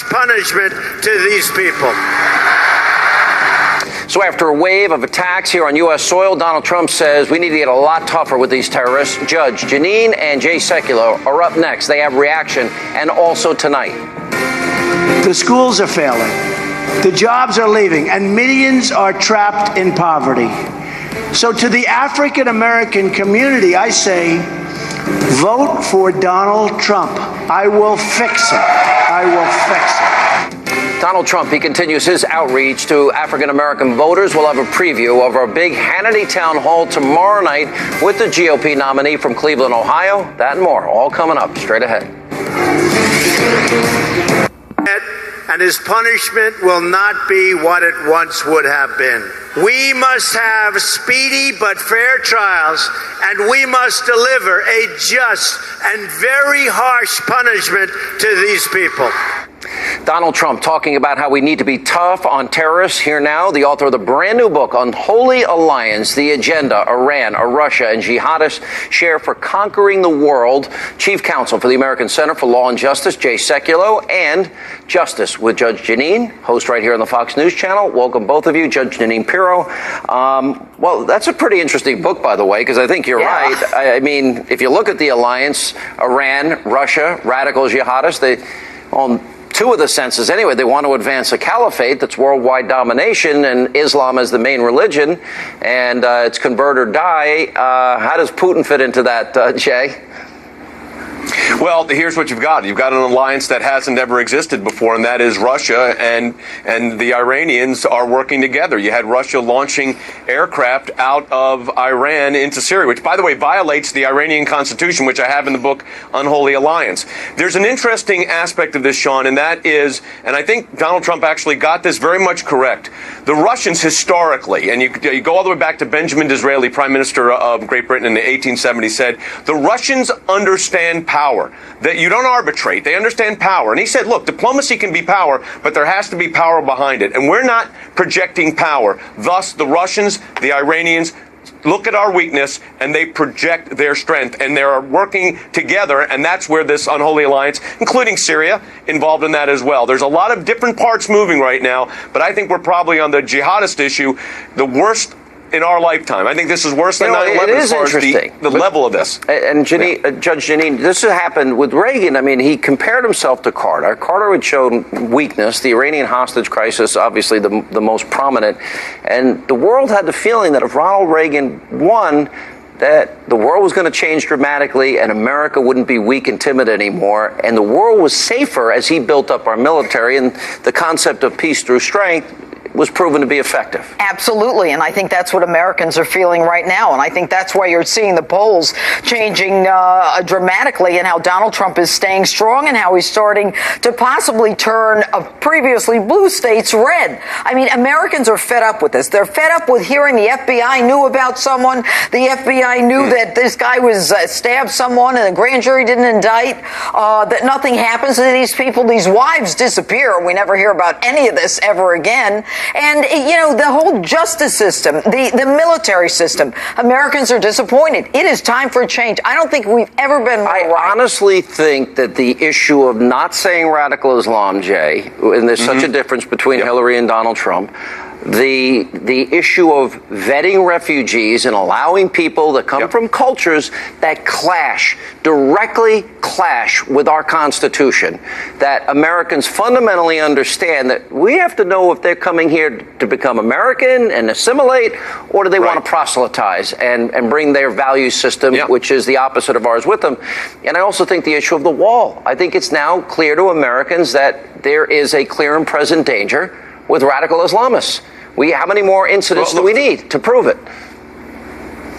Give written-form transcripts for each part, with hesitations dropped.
punishment to these people. So after a wave of attacks here on U.S. soil, Donald Trump says we need to get a lot tougher with these terrorists. Judge Jeanine and Sekulow are up next. They have reaction, and also tonight. The schools are failing. The jobs are leaving, and millions are trapped in poverty. So to the African American community, I say, vote for Donald Trump. I will fix it. I will fix it. Donald Trump, he continues his outreach to African-American voters. We'll have a preview of our big Hannity town hall tomorrow night with the GOP nominee from Cleveland, Ohio. That and more, all coming up straight ahead. And his punishment will not be what it once would have been. We must have speedy but fair trials, and we must deliver a just and very harsh punishment to these people. Donald Trump talking about how we need to be tough on terrorists. Here now, the author of the brand new book, Unholy Alliance, The Agenda Iran, Russia, and Jihadists Share for Conquering the World. Chief Counsel for the American Center for Law and Justice, Sekulow, and Justice with Judge Jeanine, host right here on the Fox News Channel. Welcome, both of you, Judge Jeanine Piro. Well, that's a pretty interesting book, by the way, because I think you're right. I mean, if you look at the alliance, Iran, Russia, radical jihadists, they on two of the senses anyway, they want to advance a caliphate that's worldwide domination and Islam as the main religion, and it's convert or die. How does Putin fit into that, Jay? Well, here's what you've got. You've got an alliance that hasn't ever existed before, and that is Russia and the Iranians are working together. You had Russia launching aircraft out of Iran into Syria, which, by the way, violates the Iranian constitution, which I have in the book Unholy Alliance. There's an interesting aspect of this, Sean, and that is, and I think Donald Trump actually got this very much correct, the Russians historically, and you go all the way back to Benjamin Disraeli, Prime Minister of Great Britain in the 1870s, said, the Russians understand power, that you don't arbitrate. They understand power. And he said, look, diplomacy can be power, but there has to be power behind it. And we're not projecting power. Thus, the Russians, the Iranians, look at our weakness and they project their strength, and they're working together, and that's where this unholy alliance, including Syria, involved in that as well. There's a lot of different parts moving right now, but I think we're probably on the jihadist issue the worst in our lifetime. I think this is worse than 9/11 as far as the level of this. And Jeanine, Judge Jeanine, this happened with Reagan. I mean, he compared himself to Carter. Carter had shown weakness, the Iranian hostage crisis, obviously the most prominent. And the world had the feeling that if Ronald Reagan won, that the world was going to change dramatically and America wouldn't be weak and timid anymore. And the world was safer as he built up our military. And the concept of peace through strength was proven to be effective. Absolutely, and I think that's what Americans are feeling right now, and I think that's why you're seeing the polls changing dramatically, and how Donald Trump is staying strong, and how he's starting to possibly turn previously blue states red. I mean, Americans are fed up with this. They're fed up with hearing the FBI knew about someone, the FBI knew that this guy was stabbed someone, and the grand jury didn't indict, that nothing happens to these people. These wives disappear. We never hear about any of this ever again. And, you know, the whole justice system, the military system, Americans are disappointed. It is time for a change. I don't think we've ever been more right. Honestly think that the issue of not saying radical Islam, Jay, and there's such a difference between Hillary and Donald Trump, the issue of vetting refugees and allowing people that come from cultures that directly clash with our Constitution, that Americans fundamentally understand that we have to know if they're coming here to become American and assimilate, or do they want to proselytize and bring their value system, which is the opposite of ours, with them. And I also think the issue of the wall. I think it's now clear to Americans that there is a clear and present danger with radical Islamists. How many more incidents do we need to prove it?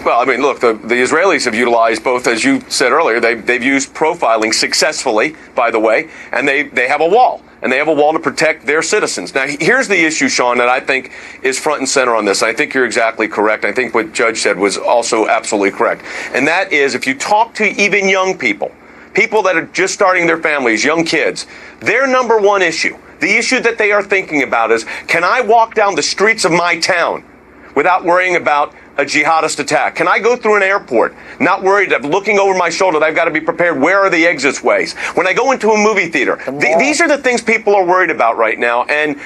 Well, I mean, look, the Israelis have utilized both, as you said earlier, they've used profiling successfully, by the way, and they have a wall. And they have a wall to protect their citizens. Now, here's the issue, Sean, that I think is front and center on this. I think you're exactly correct. I think what Judge said was also absolutely correct. And that is, if you talk to even young people that are just starting their families, young kids, their number one issue, the issue that they are thinking about is, can I walk down the streets of my town without worrying about a jihadist attack? Can I go through an airport not worried of looking over my shoulder that I've got to be prepared? Where are the exit ways? When I go into a movie theater, these are the things people are worried about right now. And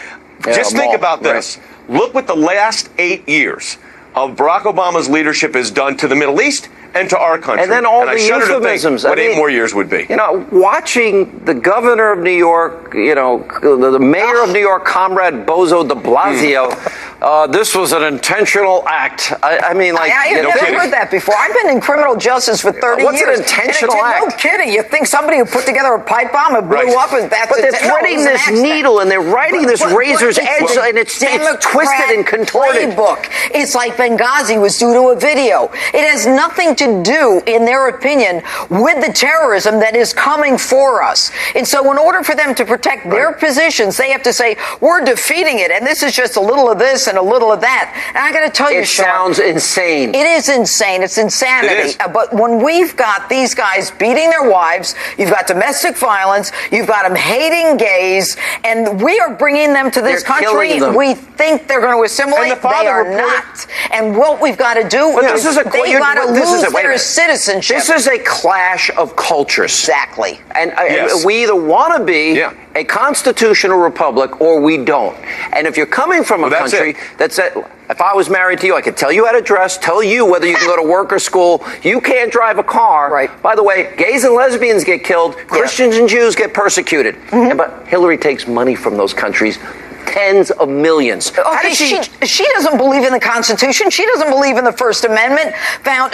just think about this. Right. Look what the last 8 years of Barack Obama's leadership has done to the Middle East and to our country. And then all the euphemisms. What 8 more years would be. You know, watching the governor of New York, the mayor of New York, Comrade Bozo de Blasio, this was an intentional act. I mean, like, I've never heard that before. I've been in criminal justice for 30 What's years. What's an intentional act? No kidding. You think somebody who put together a pipe bomb and blew up and that's... But they're threading this needle and they're writing this razor's edge and it's twisted and contorted. Playbook. It's like Benghazi was due to a video. It has nothing to do, in their opinion, with the terrorism that is coming for us. And so in order for them to protect their positions, they have to say, we're defeating it. And this is just a little of this and a little of that. And I got to tell you, Sean, sounds insane. It is insane. It's insanity. It is. But when we've got these guys beating their wives, you've got domestic violence, you've got them hating gays, and we are bringing them to this country. We think they're going to assimilate. They are not. And what we've got to do is they've got to lose their citizenship. This is a clash of cultures. Exactly. And we either want to be a constitutional republic or we don't. And if you're coming from a country that said, if I was married to you, I could tell you how to dress, tell you whether you can go to work or school. You can't drive a car. Right. By the way, gays and lesbians get killed. Christians and Jews get persecuted. But Hillary takes money from those countries. Tens of millions. Okay, she doesn't believe in the Constitution. She doesn't believe in the First Amendment.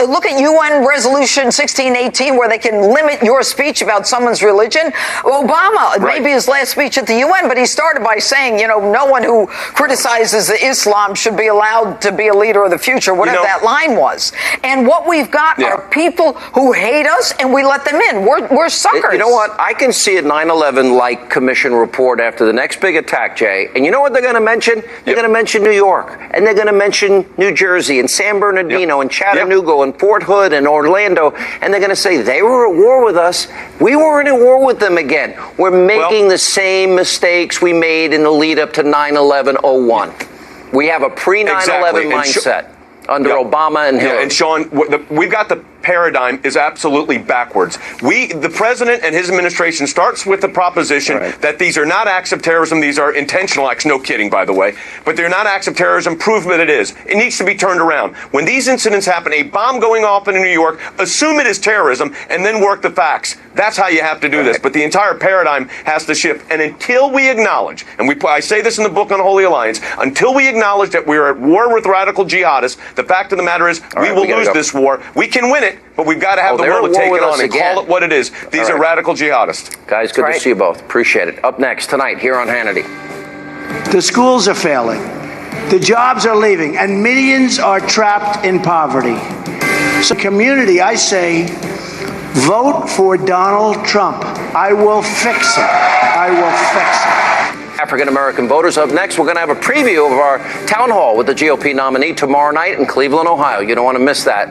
Look at UN Resolution 1618, where they can limit your speech about someone's religion. Obama, maybe his last speech at the UN, but he started by saying, no one who criticizes Islam should be allowed to be a leader of the future, whatever that line was. And what we've got are people who hate us, and we let them in. We're suckers. You know what? I can see a 9/11-like commission report after the next big attack, Jay. And you know what they're going to mention? They're going to mention New York, and they're going to mention New Jersey, and San Bernardino, and Chattanooga, and Fort Hood, and Orlando, and they're going to say they were at war with us. We weren't at war with them again. We're making the same mistakes we made in the lead up to 9/11-01. We have a pre-9/11 mindset under Obama and Hillary. And Sean, we've got the paradigm is absolutely backwards. The president and his administration starts with the proposition that these are not acts of terrorism, these are intentional acts. No kidding, by the way. But they're not acts of terrorism. Prove that it is. It needs to be turned around. When these incidents happen, a bomb going off in New York, assume it is terrorism and then work the facts. That's how you have to do this. But the entire paradigm has to shift. And until we acknowledge, and I say this in the book on Holy Alliance, until we acknowledge that we're at war with radical jihadists, the fact of the matter is we will lose this war. We can win it, but we've got to have the will to take it on and call it what it is. These are radical jihadists. Guys, good to see you both. Appreciate it. Up next tonight here on Hannity. The schools are failing. The jobs are leaving, and millions are trapped in poverty. So, community, I say, vote for Donald Trump. I will fix it. I will fix it. African-American voters. Up next, we're going to have a preview of our town hall with the GOP nominee tomorrow night in Cleveland, Ohio. You don't want to miss that.